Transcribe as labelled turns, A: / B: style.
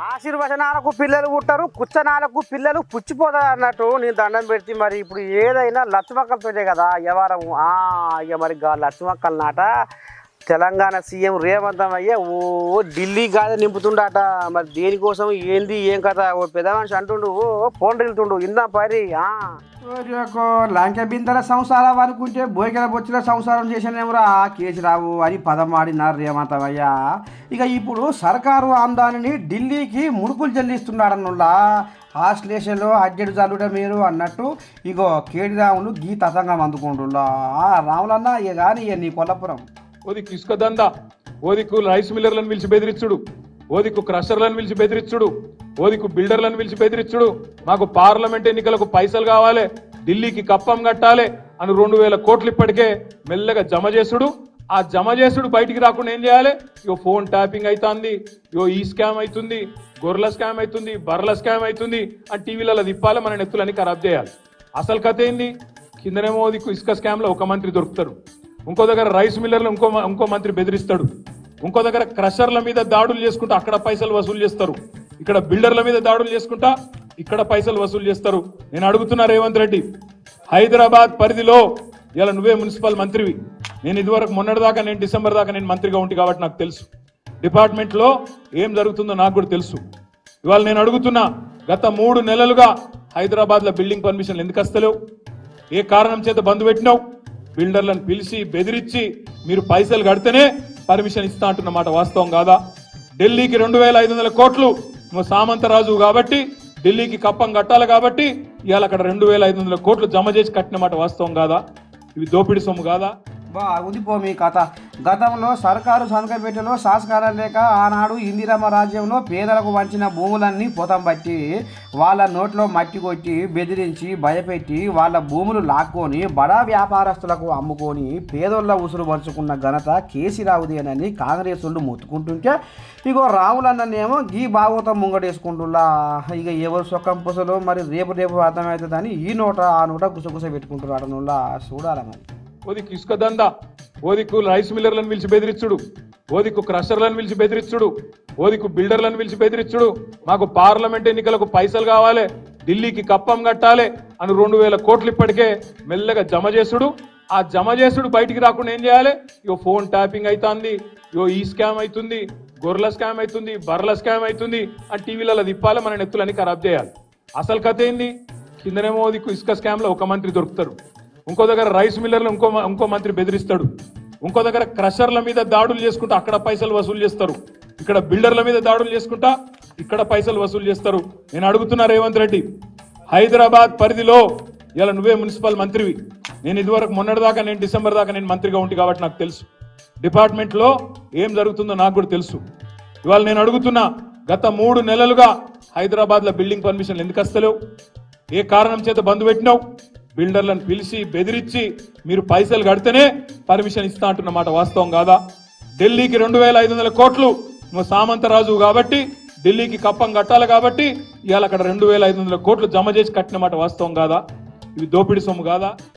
A: ఆశీర్వచనాలకు పిల్లలు పుట్టారు, కుచ్చనాలకు పిల్లలు పుచ్చిపోతారు అన్నట్టు నేను దండం పెడితే మరి ఇప్పుడు ఏదైనా లచ్చమక్కలతోనే కదా వ్యవహారం. ఇక మరి లచ్చమక్కల నాట తెలంగాణ సీఎం రేవంత్ అయ్యే ఢిల్లీ గాదే నింపుతుండట. మరి దేనికోసం ఏంది ఏం కథ ఓ పెద్ద మనిషి అంటుండు, ఫోన్ వెళ్తుండు ఇందా పరి లంక బిందెల సంసారం అనుకుంటే బోయికల బొచ్చుల సంసారం చేసినేమరా కేసీరావు అని పదమాడినారు రేవంత్ అయ్య. ఇక ఇప్పుడు సర్కారు ఆమ్దానిని ఢిల్లీకి ముడుపులు చెల్లిస్తున్నాడన్నుల్లా. ఆ స్టేషన్లో అడ్జెడు జల్లుడ మీరు అన్నట్టు ఇగో కేడిరాములు గీ తతంగం అందుకుంటున్నా. రాములన్నా ఇక కానీ నీ కొల్లపురం
B: ఓదికు ఇసుక దందా, ఓదికు రైస్ మిల్లర్లను పిలిచి బెదిరించుడు, ఓదికు క్రషర్లను పిలిచి బెదిరించుడు, ఓదికు బిల్డర్లను పిలిచి బెదిరించుడు. మాకు పార్లమెంట్ ఎన్నికలకు పైసలు కావాలి, ఢిల్లీకి కప్పం కట్టాలి అని 2000 కోట్లు ఇప్పటికే మెల్లగా జమ చేసుడు. ఆ జమ చేసుడు బయటికి రాకుండా ఏం చేయాలి? ఇగో ఫోన్ ట్యాపింగ్ అవుతుంది, ఇగో ఈ స్కామ్ అవుతుంది, గొర్రెల స్కామ్ అవుతుంది, బర్రెల స్కామ్ అవుతుంది అని టీవీలలో తిప్పాలి, మన నెత్తులని ఖరాబ్ చేయాలి. అసలు కథ ఏంది? కిందనేమో ఓదికు ఇసుక స్కామ్లో ఒక మంత్రి దొరుకుతారు, ఇంకో దగ్గర రైస్ మిల్లర్లు ఇంకో మంత్రి బెదిరిస్తాడు, ఇంకో దగ్గర క్రషర్ల మీద దాడులు చేసుకుంటా అక్కడ పైసలు వసూలు చేస్తారు, ఇక్కడ బిల్డర్ల మీద దాడులు చేసుకుంటా ఇక్కడ పైసలు వసూలు చేస్తారు. నేను అడుగుతున్నా రేవంత్ రెడ్డి, హైదరాబాద్ పరిధిలో ఇలా నువ్వే మున్సిపల్ మంత్రివి, నేను ఇదివరకు మొన్నటిదాకా నేను డిసెంబర్ దాకా నేను మంత్రిగా ఉంటి కాబట్టి నాకు తెలుసు, డిపార్ట్మెంట్లో ఏం జరుగుతుందో నాకు కూడా తెలుసు. ఇవాళ నేను అడుగుతున్నా, గత 3 నెలలుగా హైదరాబాద్లో బిల్డింగ్ పర్మిషన్లు ఎందుకు వస్తలేవు? ఏ కారణం చేత బంద్ పెట్టినావు? బిల్డర్లను పిలిచి బెదిరించి మీరు పైసలు కడితేనే పర్మిషన్ ఇస్తా అంటున్నమాట వాస్తవం కాదా? ఢిల్లీకి 2500 కోట్లు నువ్వు సామంతరాజు కాబట్టి ఢిల్లీకి కప్పం కట్టాలి కాబట్టి ఇవాళ అక్కడ 2500 కోట్లు జమ చేసి కట్టినమాట వాస్తవం కాదా? ఇవి దోపిడి సొమ్ము కాదా?
A: బాగుంది పో మీ కథ. గతంలో సర్కారు సంతకపెట్టెలో శాసకాలం లేక ఆనాడు ఇందిరమ్మ రాజ్యంలో పేదలకు వంచిన భూములన్నీ పొతం పట్టి వాళ్ళ నోట్లో మట్టి కొట్టి బెదిరించి భయపెట్టి వాళ్ళ భూములు లాక్కొని బడా వ్యాపారస్తులకు అమ్ముకొని పేదోళ్ళ ఉసురు పరుచుకున్న ఘనత కేసీరావుదేనని కాంగ్రెస్ వాళ్ళు మొత్తుకుంటుంటే ఇగో రాములన్ననేమో గీ భాగవతం ముంగడేసుకుంటున్నా. ఇక ఎవరు సొక్కం పుసలో మరి రేపు అర్థమవుతుందని ఈ నోట ఆ నోట గుసగుస పెట్టుకుంటున్నాడు. చూడాలి మరి.
B: ఓదికు ఇసుక దందా, ఓదికు రైస్ మిల్లర్లను పిలిచి బెదిరించుడు, ఓదికు క్రషర్లను పిలిచి బెదిరించుడు, ఓదికు బిల్డర్లను పిలిచి బెదిరించుడు. మాకు పార్లమెంట్ ఎన్నికలకు పైసలు కావాలి, ఢిల్లీకి కప్పం కట్టాలి అని 2000 కోట్లు ఇప్పటికే మెల్లగా జమ చేసుడు. ఆ జమ చేసుడు బయటికి రాకుండా ఏం చేయాలి? ఇగో ఫోన్ ట్యాపింగ్ అవుతుంది, ఇగో ఈ స్కామ్ అవుతుంది, గొర్రెల స్కామ్ అవుతుంది, బర్రెల స్కామ్ అవుతుంది అని టీవీలలో తిప్పాలి, మన నెత్తులని ఖరాబ్ చేయాలి. అసలు కథ ఏంది? కిందనేమో ఓదికు ఇసుక స్కామ్లో ఒక మంత్రి దొరుకుతారు, ఇంకో దగ్గర రైస్ మిల్లర్లు ఇంకో మంత్రి బెదిరిస్తాడు, ఇంకో దగ్గర క్రషర్ల మీద దాడులు చేసుకుంటా అక్కడ పైసలు వసూలు చేస్తారు, ఇక్కడ బిల్డర్ల మీద దాడులు చేసుకుంటా ఇక్కడ పైసలు వసూలు చేస్తారు. నేను అడుగుతున్నా రేవంత్ రెడ్డి, హైదరాబాద్ పరిధిలో ఇలా నువ్వే మున్సిపల్ మంత్రివి, నేను ఇదివరకు మొన్నటిదాకా నేను డిసెంబర్ దాకా నేను మంత్రిగా ఉంటి కాబట్టి నాకు తెలుసు, డిపార్ట్మెంట్లో ఏం జరుగుతుందో నాకు కూడా తెలుసు. ఇవాళ నేను అడుగుతున్నా, గత 3 నెలలుగా హైదరాబాద్లో బిల్డింగ్ పర్మిషన్లు ఎందుకు వస్తలేవు? ఏ కారణం చేత బంద్ పెట్టినావు? బిల్డర్లను పిలిచి బెదిరించి మీరు పైసలు కడితేనే పర్మిషన్ ఇస్తా అంటున్నమాట వాస్తవం కాదా? ఢిల్లీకి 2500 కోట్లు నువ్వు సామంతరాజు కాబట్టి ఢిల్లీకి కప్పం కట్టాలి కాబట్టి ఇవాళ అక్కడ 2500 కోట్లు జమ చేసి కట్టినమాట వాస్తవం కాదా? ఇవి దోపిడి సొమ్ము కాదా?